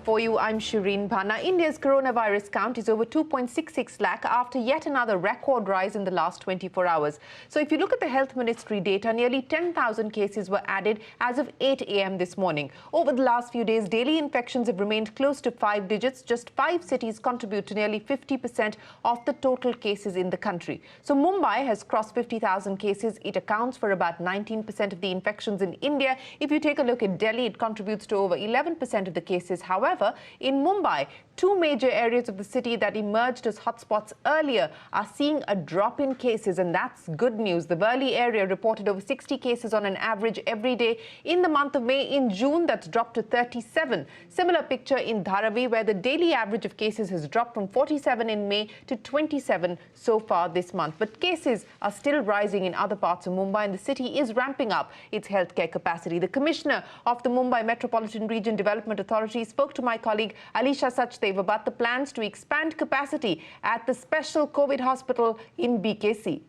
for you. I'm Shereen Bhan. Now, India's coronavirus count is over 2.66 lakh after yet another record rise in the last 24 hours. So if you look at the Health Ministry data, nearly 10,000 cases were added as of 8 a.m. this morning. Over the last few days, daily infections have remained close to 5 digits. Just 5 cities contribute to nearly 50% of the total cases in the country. So Mumbai has crossed 50,000 cases. It accounts for about 19% of the infections in India. If you take a look at Delhi, it contributes to over 11% of the cases. However, in Mumbai, 2 major areas of the city that emerged as hotspots earlier are seeing a drop in cases, and that's good news. The Worli area reported over 60 cases on an average every day in the month of May. In June, that's dropped to 37. Similar picture in Dharavi, where the daily average of cases has dropped from 47 in May to 27 so far this month. But cases are still rising in other parts of Mumbai, and the city is ramping up its healthcare capacity. The Commissioner of the Mumbai Metropolitan Region Development Authority spoke to my colleague Alisha Sachdev about the plans to expand capacity at the special COVID hospital in BKC.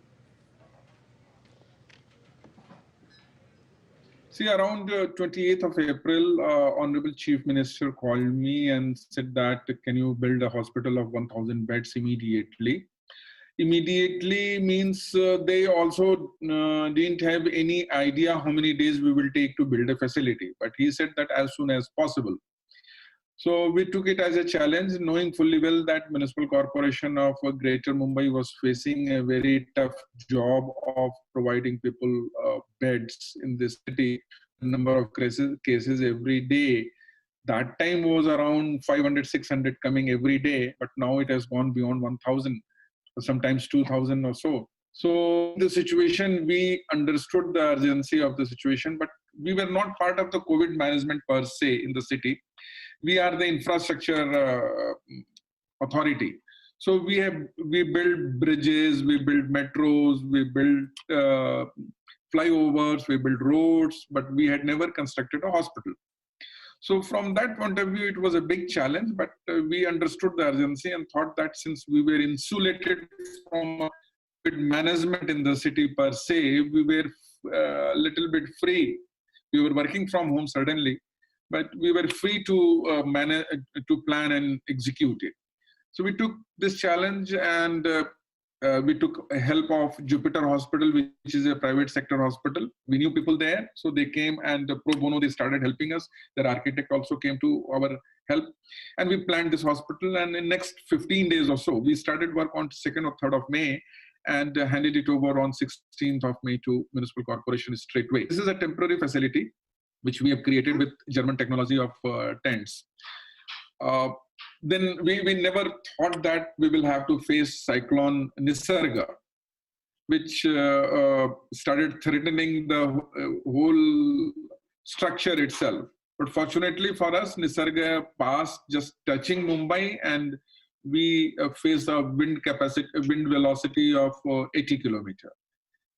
See, around 28th of April, Honorable Chief Minister called me and said that, can you build a hospital of 1,000 beds immediately? Immediately means they also didn't have any idea how many days we will take to build a facility. But he said that as soon as possible. So we took it as a challenge, knowing fully well that Municipal Corporation of Greater Mumbai was facing a very tough job of providing people beds in this city. Number of cases every day. That time was around 500, 600 coming every day, but now it has gone beyond 1,000, sometimes 2,000 or so. So the situation, we understood the urgency of the situation, but we were not part of the COVID management per se in the city. We are the infrastructure authority. So we build bridges, we build metros, we build flyovers, we build roads, but we had never constructed a hospital. So from that point of view, it was a big challenge, but we understood the urgency and thought that since we were insulated from management in the city per se, we were a little bit free. We were working from home certainly, but we were free to manage, to plan and execute it. So we took this challenge, and we took help of Jupiter Hospital, which is a private sector hospital. We knew people there, so they came and pro bono, they started helping us. Their architect also came to our help, and we planned this hospital. And in next 15 days or so, we started work on 2nd or 3rd of May and handed it over on 16th of May to Municipal Corporation straightway. This is a temporary facility which we have created with German technology of tents. Then we never thought that we will have to face cyclone Nisarga, which started threatening the whole structure itself. But fortunately for us, Nisarga passed just touching Mumbai, and we faced a wind velocity of 80 kilometers.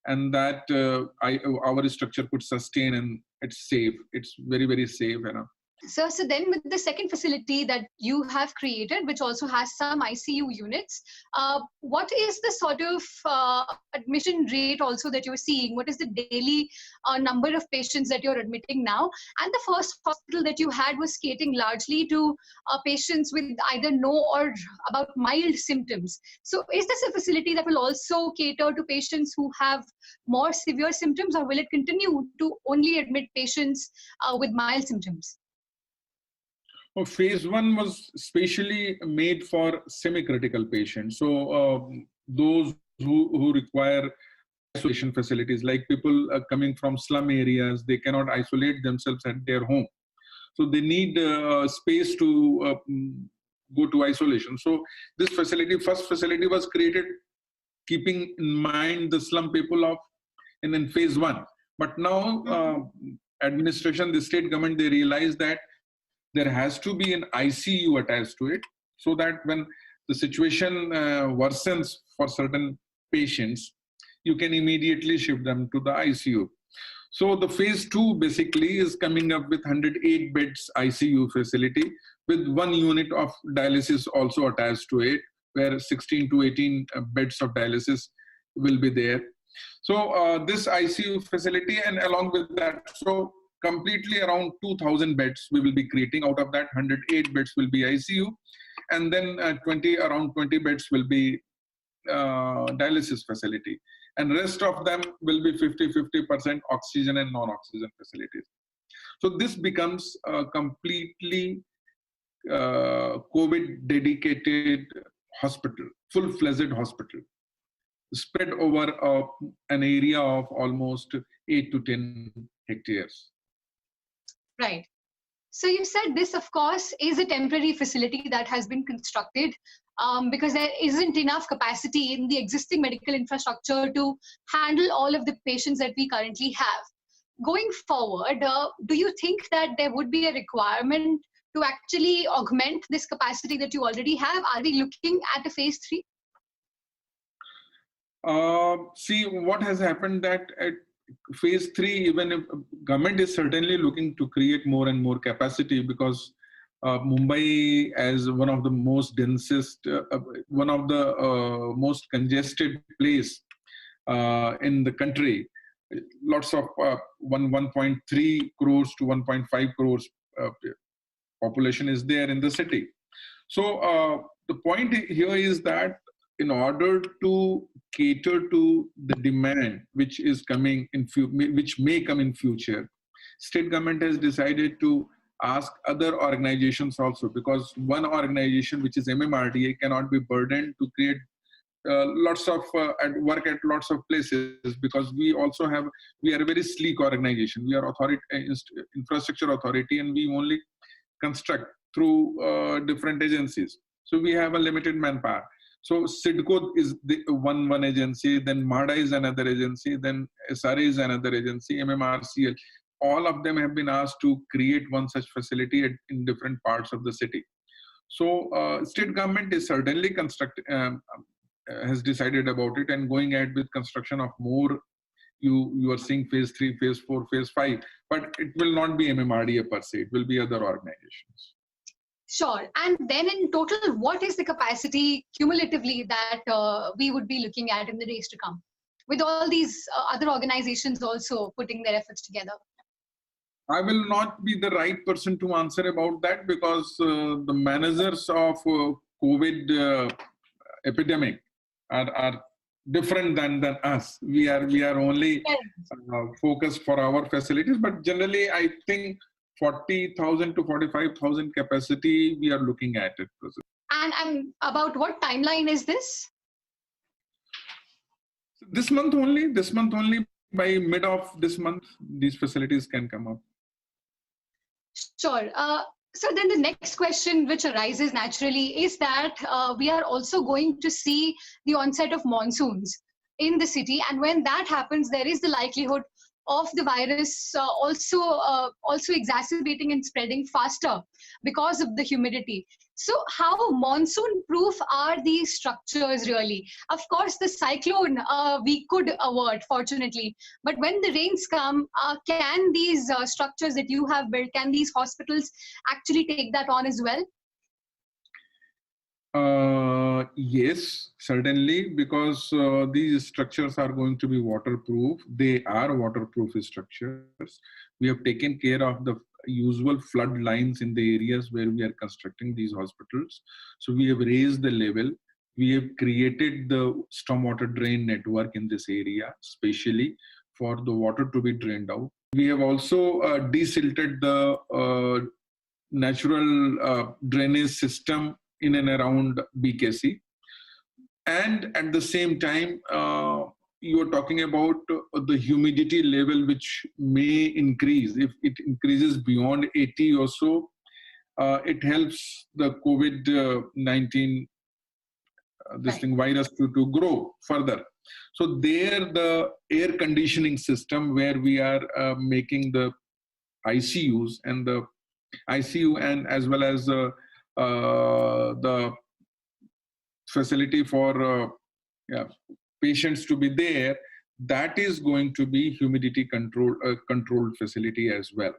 And that our structure could sustain, and it's safe. It's very, very safe. So then with the second facility that you have created, which also has some ICU units, what is the sort of admission rate also that you're seeing? What is the daily number of patients that you're admitting now? And the first hospital that you had was catering largely to patients with either no or about mild symptoms. So is this a facility that will also cater to patients who have more severe symptoms, or will it continue to only admit patients with mild symptoms? Well, phase 1 was specially made for semi-critical patients. So those who require isolation facilities, like people coming from slum areas, they cannot isolate themselves at their home. So they need space to go to isolation. So this facility, first facility, was created keeping in mind the slum people in phase 1. But now administration, the state government, they realized that there has to be an ICU attached to it, so that when the situation worsens for certain patients, you can immediately shift them to the ICU. So the phase 2 basically is coming up with 108 beds ICU facility with 1 unit of dialysis also attached to it, where 16 to 18 beds of dialysis will be there. So this ICU facility, and along with that, so completely around 2,000 beds we will be creating. Out of that, 108 beds will be ICU, and then around 20 beds will be dialysis facility, and rest of them will be 50% oxygen and non-oxygen facilities. So this becomes a completely COVID dedicated hospital, full-fledged hospital, spread over an area of almost 8 to 10 hectares. Right. So you said this, of course, is a temporary facility that has been constructed because there isn't enough capacity in the existing medical infrastructure to handle all of the patients that we currently have. Going forward, do you think that there would be a requirement to actually augment this capacity that you already have? Are we looking at a phase 3? See, what has happened that at phase 3, even if government is certainly looking to create more and more capacity, because Mumbai, as one of the most densest, one of the most congested place in the country, lots of 1.3 crores to 1.5 crores population is there in the city. So the point here is that in order to cater to the demand which is coming in which may come in future, state government has decided to ask other organizations also, because one organization, which is MMRDA, cannot be burdened to create lots of work at lots of places, because we are a very sleek organization. We are infrastructure authority, and we only construct through different agencies. So we have a limited manpower. So SIDCO is the one agency, then MADA is another agency, then SRA is another agency, MMRCL. All of them have been asked to create one such facility in different parts of the city. So state government is certainly has decided about it and going ahead with construction of more. You are seeing phase 3, phase 4, phase 5, but it will not be MMRDA per se, it will be other organizations. Sure. And then in total, what is the capacity cumulatively that we would be looking at in the days to come, with all these other organizations also putting their efforts together? I will not be the right person to answer about that, because the managers of COVID epidemic are different than us. We are only focused for our facilities, but generally I think 40,000 to 45,000 capacity we are looking at it. And about what timeline is this? This month only. By mid of this month, these facilities can come up. Sure. So then the next question which arises naturally is that we are also going to see the onset of monsoons in the city. And when that happens, there is the likelihood of the virus also exacerbating and spreading faster because of the humidity. So how monsoon proof are these structures really? Of course, the cyclone we could avert, fortunately, but when the rains come, can these structures that you have built, can these hospitals actually take that on as well? Yes, certainly, because these structures are going to be waterproof. They are waterproof structures. We have taken care of the usual flood lines in the areas where we are constructing these hospitals. So we have raised the level. We have created the stormwater drain network in this area, especially for the water to be drained out. We have also desilted the natural drainage system in and around BKC. And at the same time, you are talking about the humidity level, which may increase. If it increases beyond 80 or so, it helps the COVID-19 virus to grow further. So there, the air conditioning system where we are making the ICUs and the ICU, and as well as the facility for patients to be there, that is going to be humidity controlled facility as well.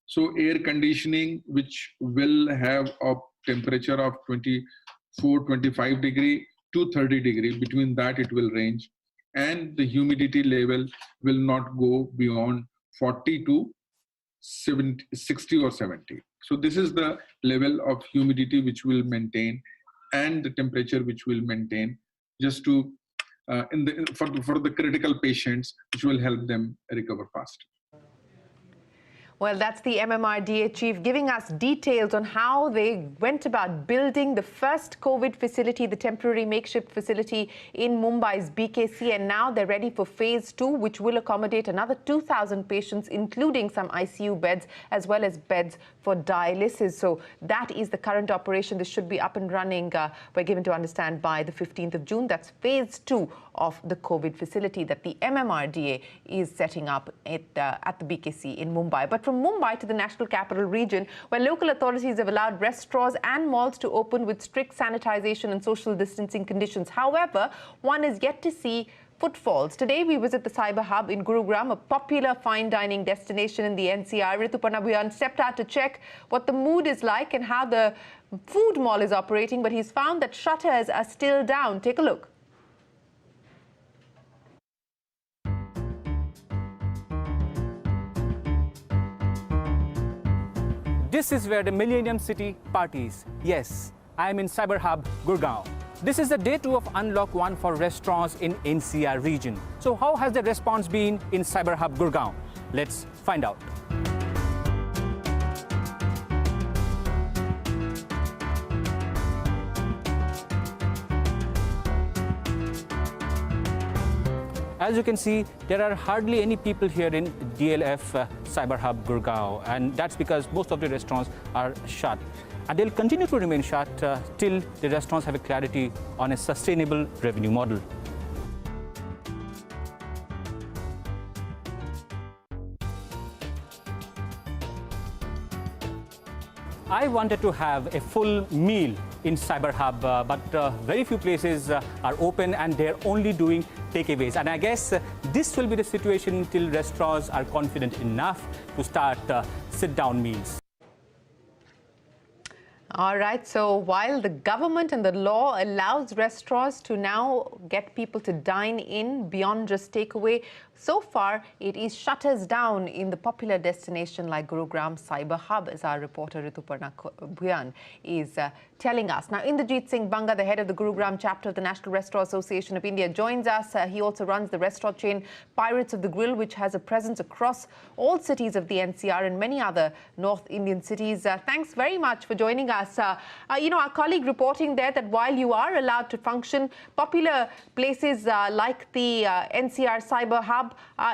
So air conditioning, which will have a temperature of 24-25 degree to 30 degree, between that it will range, and the humidity level will not go beyond 40 to 60 or 70. So this is the level of humidity which will maintain, and the temperature which will maintain, just to for the critical patients, which will help them recover faster. Well, that's the MMRDA chief giving us details on how they went about building the first COVID facility, the temporary makeshift facility in Mumbai's BKC. And now they're ready for phase 2, which will accommodate another 2,000 patients, including some ICU beds, as well as beds for dialysis. So that is the current operation. This should be up and running, we're given to understand, by the 15th of June. That's phase 2 of the COVID facility that the MMRDA is setting up at the BKC in Mumbai. But from Mumbai to the National Capital Region, where local authorities have allowed restaurants and malls to open with strict sanitization and social distancing conditions. However, one is yet to see footfalls. Today, we visit the Cyber Hub in Gurugram, a popular fine dining destination in the NCR. Rituparna Bhuyan stepped out to check what the mood is like and how the food mall is operating, but he's found that shutters are still down. Take a look. This is where the Millennium City parties. Yes, I am in Cyber Hub, Gurgaon. This is the day 2 of Unlock 1 for restaurants in NCR region. So how has the response been in Cyber Hub, Gurgaon? Let's find out. As you can see, there are hardly any people here in DLF Cyber Hub Gurgaon, and that's because most of the restaurants are shut. And they'll continue to remain shut till the restaurants have a clarity on a sustainable revenue model. I wanted to have a full meal in Cyber Hub, but very few places are open and they're only doing takeaways. And I guess this will be the situation until restaurants are confident enough to start sit-down meals. All right, so while the government and the law allows restaurants to now get people to dine in beyond just takeaway, so far it is shutters down in the popular destination like Gurugram Cyber Hub, as our reporter Rituparna Bhuyan is telling us. Now, Inderjeet Singh Banga, the head of the Gurugram Chapter of the National Restaurant Association of India, joins us. He also runs the restaurant chain Pirates of the Grill, which has a presence across all cities of the NCR and many other North Indian cities. Thanks very much for joining us. Our colleague reporting there that while you are allowed to function, popular places like the NCR Cyber Hub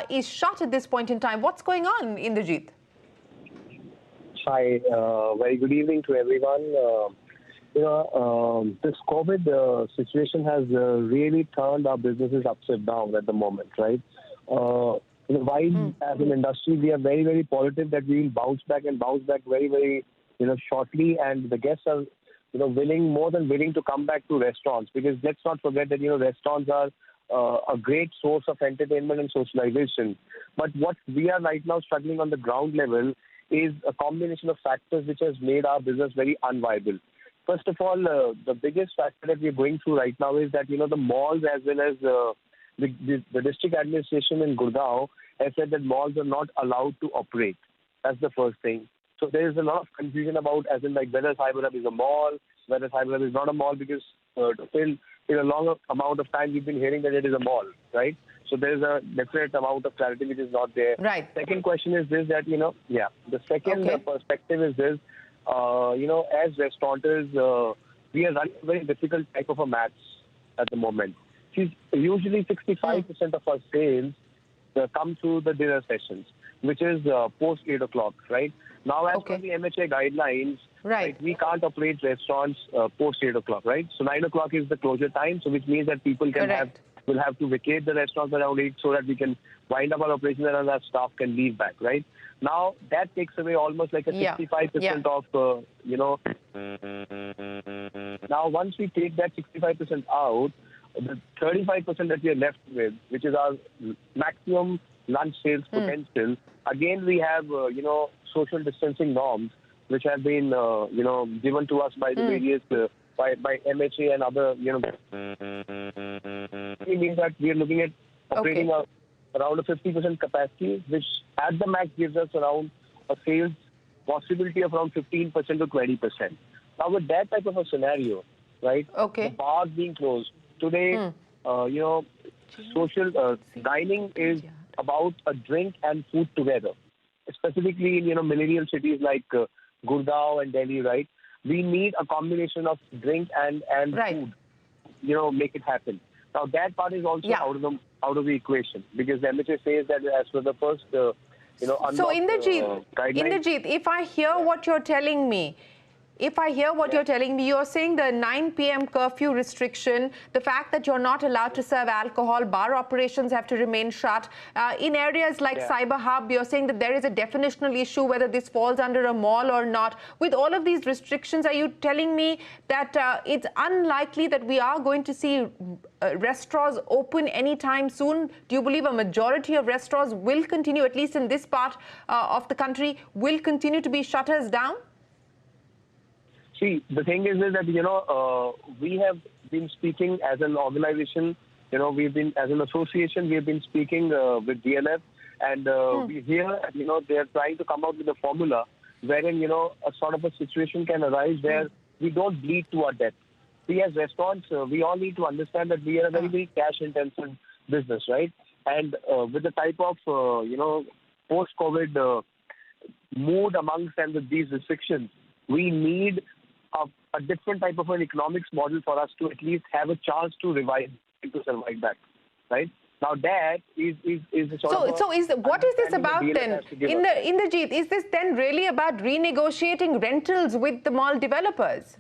is shut at this point in time. What's going on, Inderjeet? Hi, very good evening to everyone. This COVID situation has really turned our businesses upside down at the moment, right? While as an industry, we are very, very positive that we will bounce back very, very, shortly, and the guests are, more than willing to come back to restaurants, because let's not forget that, restaurants are a great source of entertainment and socialization. But what we are right now struggling on the ground level is a combination of factors which has made our business very unviable. First of all, the biggest factor that we are going through right now is that, the malls as well as the district administration in Gurgaon has said that malls are not allowed to operate. That's the first thing. So there is a lot of confusion about, as in like whether Cyber Hub is a mall, whether Cyber Hub is not a mall, because still in a long amount of time we've been hearing that it is a mall, right? So there is a definite amount of clarity which is not there. Right. Second question is this, that, the second perspective is this, as restaurateurs, we are running a very difficult type of a maths at the moment. Usually 65% of our sales come through the dinner sessions, which is post 8 o'clock, right? Now, as per the MHA guidelines, right, we can't operate restaurants post 8 o'clock, right? So 9 o'clock is the closure time, so which means that people will have to vacate the restaurants around 8 so that we can wind up our operations and our staff can leave back, right? Now, that takes away almost like a 65% of, Now, once we take that 65% out, the 35% that we are left with, which is our maximum lunch sales potential, again, we have, social distancing norms, which have been, given to us by the various, by MHA and other, It means that we are looking at operating around a 50% capacity, which at the max gives us around a sales possibility of around 15% to 20%. Now, with that type of a scenario, right? Okay. The bars being closed today, social dining is about a drink and food together. Specifically in millennial cities like Gurgaon and Delhi, right? We need a combination of drink and food, make it happen. Now that part is also out of the equation, because the MHA says that as for the first, So guidelines. Inderjeet, if I hear what you're telling me, you're saying the 9 p.m. curfew restriction, the fact that you're not allowed to serve alcohol, bar operations have to remain shut. In areas like Cyber Hub, you're saying that there is a definitional issue whether this falls under a mall or not. With all of these restrictions, are you telling me that it's unlikely that we are going to see restaurants open anytime soon? Do you believe a majority of restaurants will continue, at least in this part of the country, will continue to be shutters down? See, the thing is that, we have been speaking as an organization, as an association, we have been speaking with DLF, and we hear, they are trying to come out with a formula wherein, a sort of a situation can arise where we don't bleed to our death. We as restaurants, we all need to understand that we are a very, very cash-intensive business, right? And with the type of, post-COVID mood amongst and with these restrictions, we need a different type of an economics model for us to at least have a chance to revive and to survive back, right? Now that is a sort of what is this about then? Inderjeet, is this then really about renegotiating rentals with the mall developers?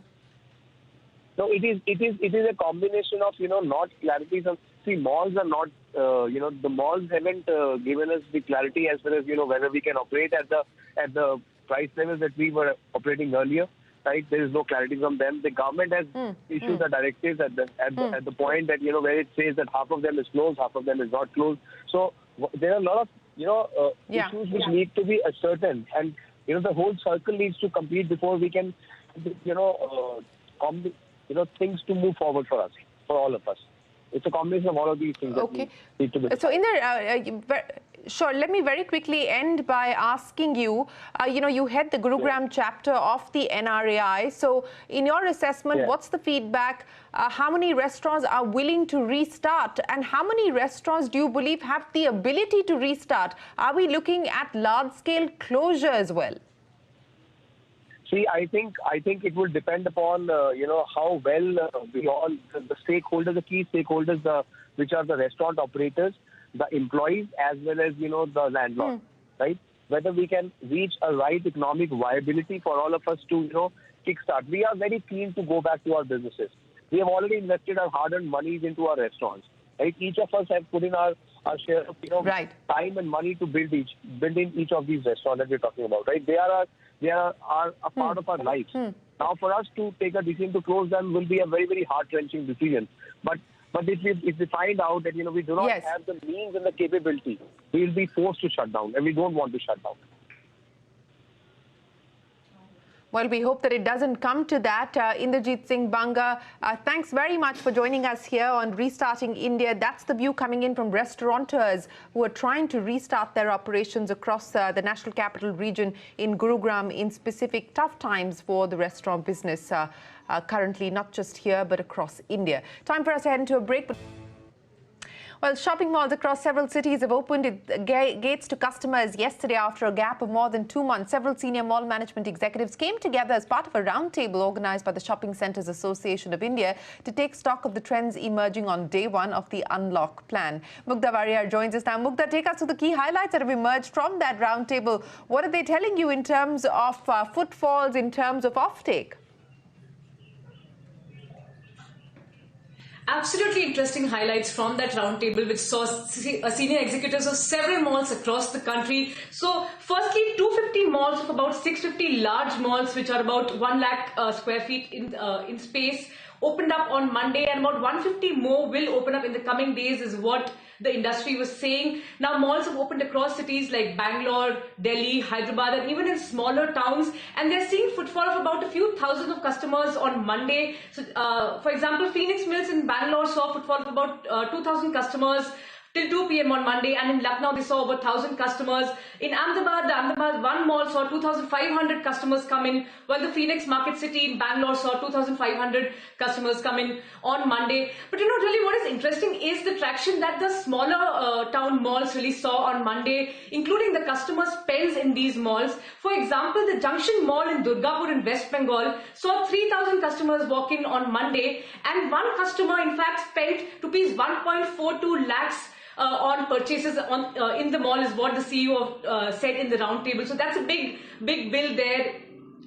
No, it is a combination of not clarity. See, malls are not the malls haven't given us the clarity as far as whether we can operate at the price levels that we were operating earlier. Right, there is no clarity from them. The government has issued the directives at the point that where it says that half of them is closed, half of them is not closed. So there are a lot of issues which need to be ascertained, and the whole circle needs to complete before we can things to move forward for us, for all of us. It's a combination of all of these things that we need to be. So sure, let me very quickly end by asking you, you head the Gurugram chapter of the NRAI. So in your assessment, what's the feedback? How many restaurants are willing to restart? And how many restaurants do you believe have the ability to restart? Are we looking at large-scale closure as well? See, I think it will depend upon, how well we all, the stakeholders, the key stakeholders, which are the restaurant operators, the employees, as well as, the landlord, right? Whether we can reach a right economic viability for all of us to, kickstart. We are very keen to go back to our businesses. We have already invested our hard-earned monies into our restaurants, right? Each of us have put in our share of, time and money to build in each of these restaurants that we're talking about, right? They are a part of our lives. Now, for us to take a decision to close them will be a very, very heart-wrenching decision. But if we find out that we do not have the means and the capability, we will be forced to shut down, and we don't want to shut down. Well, we hope that it doesn't come to that. Inderjeet Singh Banga, thanks very much for joining us here on Restarting India. That's the view coming in from restaurateurs who are trying to restart their operations across the National Capital Region in Gurugram in specific tough times for the restaurant business currently, not just here, but across India. Time for us to head into a break. Well, shopping malls across several cities have opened its gates to customers yesterday after a gap of more than 2 months. Several senior mall management executives came together as part of a roundtable organised by the Shopping Centres Association of India to take stock of the trends emerging on day one of the unlock plan. Mugdha Warrier joins us now. Mugdha, take us to the key highlights that have emerged from that roundtable. What are they telling you in terms of footfalls, in terms of offtake? Absolutely interesting highlights from that roundtable, which saw senior executives of several malls across the country. So, firstly, 250 malls of about 650 large malls, which are about 1 lakh square feet in space, opened up on Monday, and about 150 more will open up in the coming days, is what the industry was saying. Now, malls have opened across cities like Bangalore, Delhi, Hyderabad, and even in smaller towns, and they're seeing footfall of about a few thousand of customers on Monday. So, for example, Phoenix Mills in Bangalore saw footfall of about 2,000 customers. till 2 p.m. on Monday, and in Lucknow they saw over 1,000 customers. In Ahmedabad, the Ahmedabad one mall saw 2,500 customers come in, while the Phoenix Market City in Bangalore saw 2,500 customers come in on Monday. But really what is interesting is the traction that the smaller town malls really saw on Monday, including the customer spends in these malls. For example, the Junction Mall in Durgapur in West Bengal saw 3,000 customers walk in on Monday, and one customer in fact spent rupees 1.42 lakhs on purchases in the mall, is what the CEO said in the roundtable. So that's a big bill there.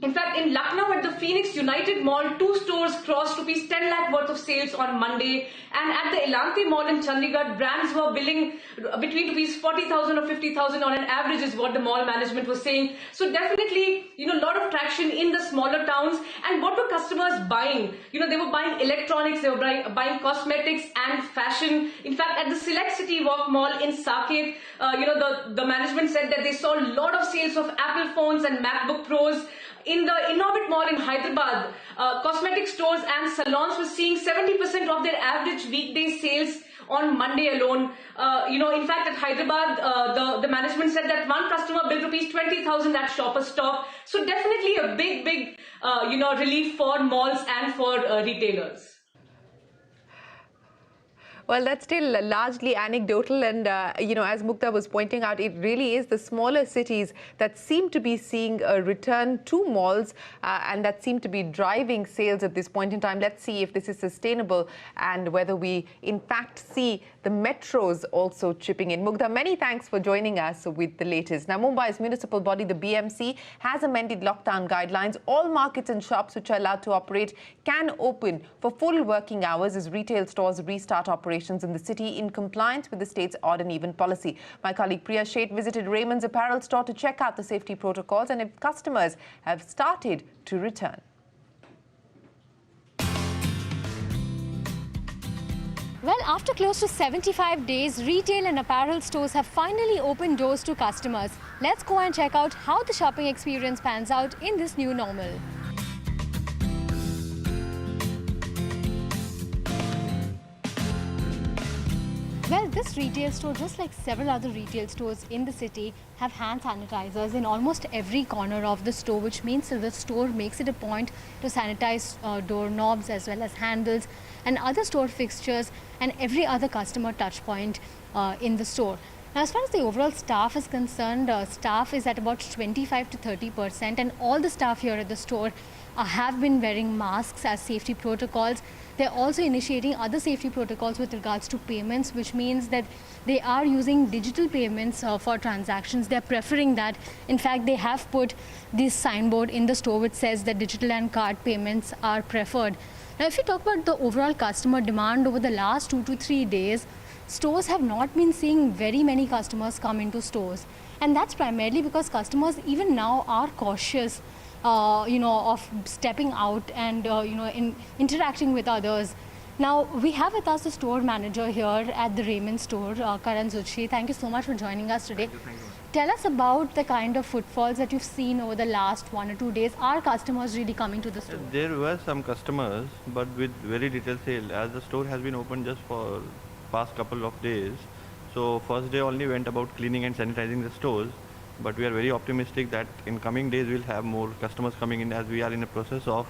In fact, in Lucknow at the Phoenix United Mall, 2 stores crossed rupees 10 lakh worth of sales on Monday. And at the Elante Mall in Chandigarh, brands were billing between rupees 40,000 or 50,000 on an average, is what the mall management was saying. So definitely, a lot of traction in the smaller towns. And what were customers buying? They were buying electronics, they were buying cosmetics and fashion. In fact, at the Select City Walk Mall in Saket, the management said that they saw a lot of sales of Apple phones and MacBook Pros. In the Innovate Mall in Hyderabad, cosmetic stores and salons were seeing 70% of their average weekday sales on Monday alone. In fact, at Hyderabad, the management said that one customer billed rupees 20,000 at Shoppers Stop. So definitely a big relief for malls and for retailers. Well, that's still largely anecdotal, and as Mukta was pointing out, it really is the smaller cities that seem to be seeing a return to malls and that seem to be driving sales at this point in time. Let's see if this is sustainable and whether we in fact see the metros also chipping in. Mukta, many thanks for joining us with the latest. Now, Mumbai's municipal body, the BMC, has amended lockdown guidelines. All markets and shops which are allowed to operate can open for full working hours as retail stores restart operations in the city in compliance with the state's odd and even policy. My colleague Priya Sheth visited Raymond's apparel store to check out the safety protocols and if customers have started to return. Well, after close to 75 days, retail and apparel stores have finally opened doors to customers. Let's go and check out how the shopping experience pans out in this new normal. Well, this retail store, just like several other retail stores in the city, have hand sanitizers in almost every corner of the store, which means that the store makes it a point to sanitize doorknobs as well as handles and other store fixtures and every other customer touch point in the store. Now, as far as the overall staff is concerned, staff is at about 25 to 30%, and all the staff here at the store have been wearing masks as safety protocols. They're also initiating other safety protocols with regards to payments, which means that they are using digital payments for transactions. They're preferring that. In fact, they have put this signboard in the store which says that digital and card payments are preferred. Now, if you talk about the overall customer demand over the last 2 to 3 days, stores have not been seeing very many customers come into stores. And that's primarily because customers even now are cautious of stepping out and in interacting with others. Now, we have with us the store manager here at the Raymond store, Karan Zuchi. Thank you so much for joining us today. Thank you. Tell us about the kind of footfalls that you've seen over the last 1 or 2 days. Are customers really coming to the store? There were some customers, but with very little sale, as the store has been open just for past couple of days. So first day only went about cleaning and sanitizing the stores. But we are very optimistic that in coming days we'll have more customers coming in, as we are in a process of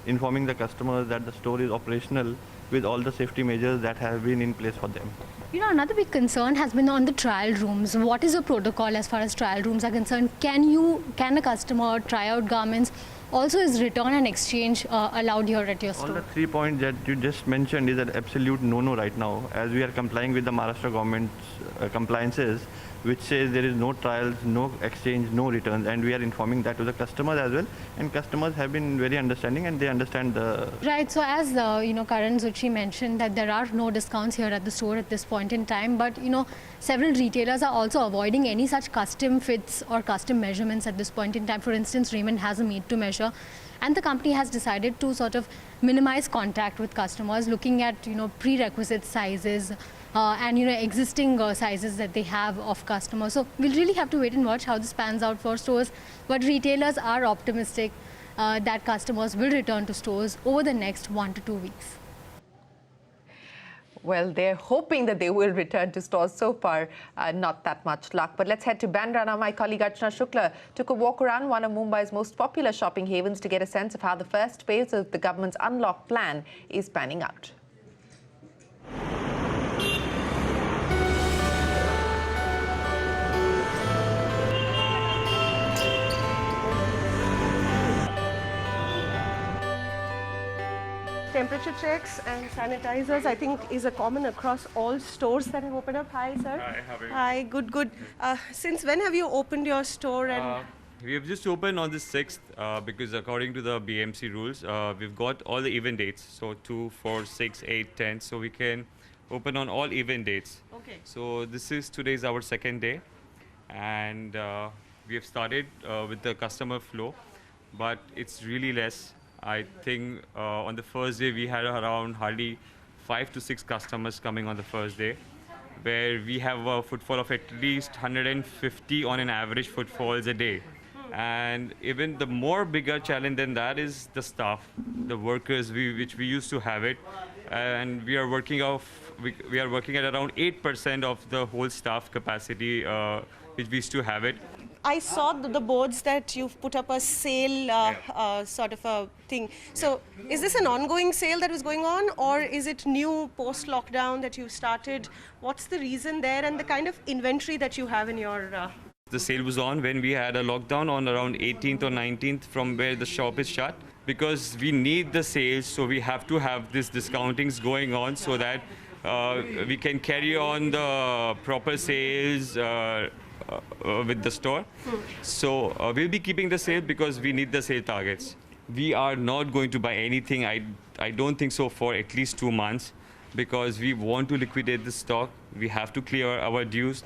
informing the customers that the store is operational with all the safety measures that have been in place for them. Another big concern has been on the trial rooms. What is the protocol as far as trial rooms are concerned? Can a customer try out garments? Also, is return and exchange allowed here at your store? All the 3 points that you just mentioned is an absolute no-no right now, as we are complying with the Maharashtra government's compliances, which says there is no trials, no exchange, no returns, and we are informing that to the customers as well, and customers have been very understanding and they understand the... Right, so as Karan Zuchi mentioned that there are no discounts here at the store at this point in time, but several retailers are also avoiding any such custom fits or custom measurements at this point in time. For instance, Raymond has a made to measure, and the company has decided to sort of minimize contact with customers, looking at prerequisite sizes and existing sizes that they have of customers. So we'll really have to wait and watch how this pans out for stores, but retailers are optimistic that customers will return to stores over the next 1 to 2 weeks. Well, they're hoping that they will return to stores. So far, not that much luck. But let's head to Bandra now. My colleague Archana Shukla took a walk around one of Mumbai's most popular shopping havens to get a sense of how the first phase of the government's unlock plan is panning out. Temperature checks and sanitizers, I think, is a common across all stores that have opened up. Hi, sir. Hi, how are you? Hi, good. Since when have you opened your store? And We have just opened on the 6th because according to the BMC rules, we've got all the event dates. So 2, 4, 6, 8, 10. So we can open on all event dates. Okay. So today's our second day. And we have started with the customer flow, but it's really less. I think on the first day we had around hardly 5 to 6 customers coming on the first day, where we have a footfall of at least 150 on an average footfalls a day. And even the more bigger challenge than that is the staff, the workers, which we used to have it, and we are working at around 8% of the whole staff capacity, which we used to have it. I saw the boards that you've put up a sale sort of a thing. So is this an ongoing sale that was going on, or is it new post-lockdown that you started? What's the reason there and the kind of inventory that you have in your... The sale was on when we had a lockdown on around 18th or 19th from where the shop is shut. Because we need the sales, so we have to have this discountings going on so that we can carry on the proper sales with the store. So we'll be keeping the sale because we need the sale targets. We are not going to buy anything, I don't think so, for at least 2 months, because we want to liquidate the stock. We have to clear our dues.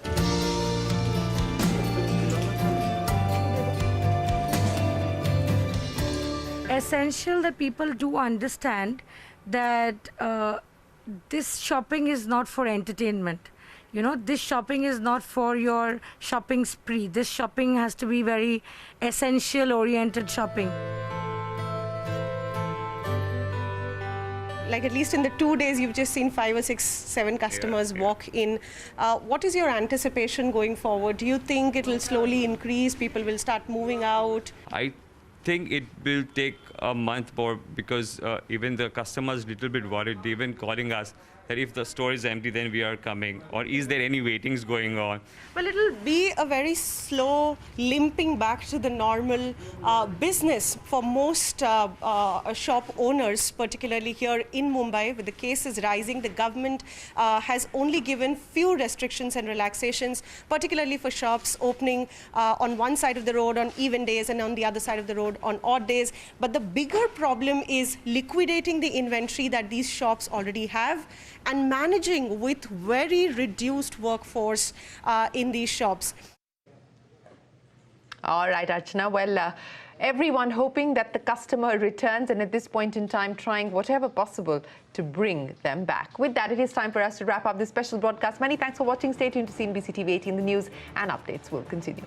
Essential that people do understand that this shopping is not for entertainment. You know, this shopping is not for your shopping spree. This shopping has to be very essential-oriented shopping. Like at least in the 2 days, you've just seen 5 or 6, 7 customers walk in. What is your anticipation going forward? Do you think it will slowly increase? People will start moving out? I think it will take a month more because even the customers little bit worried. They've been calling us that if the store is empty, then we are coming, or is there any waitings going on? Well, it'll be a very slow limping back to the normal business for most shop owners, particularly here in Mumbai. With the cases rising, the government has only given few restrictions and relaxations, particularly for shops opening on one side of the road on even days and on the other side of the road on odd days. But the bigger problem is liquidating the inventory that these shops already have and managing with very reduced workforce in these shops. All right, Archana. Well, everyone hoping that the customer returns, and at this point in time trying whatever possible to bring them back. With that, it is time for us to wrap up this special broadcast. Many thanks for watching. Stay tuned to CNBC TV 18. The news and updates will continue.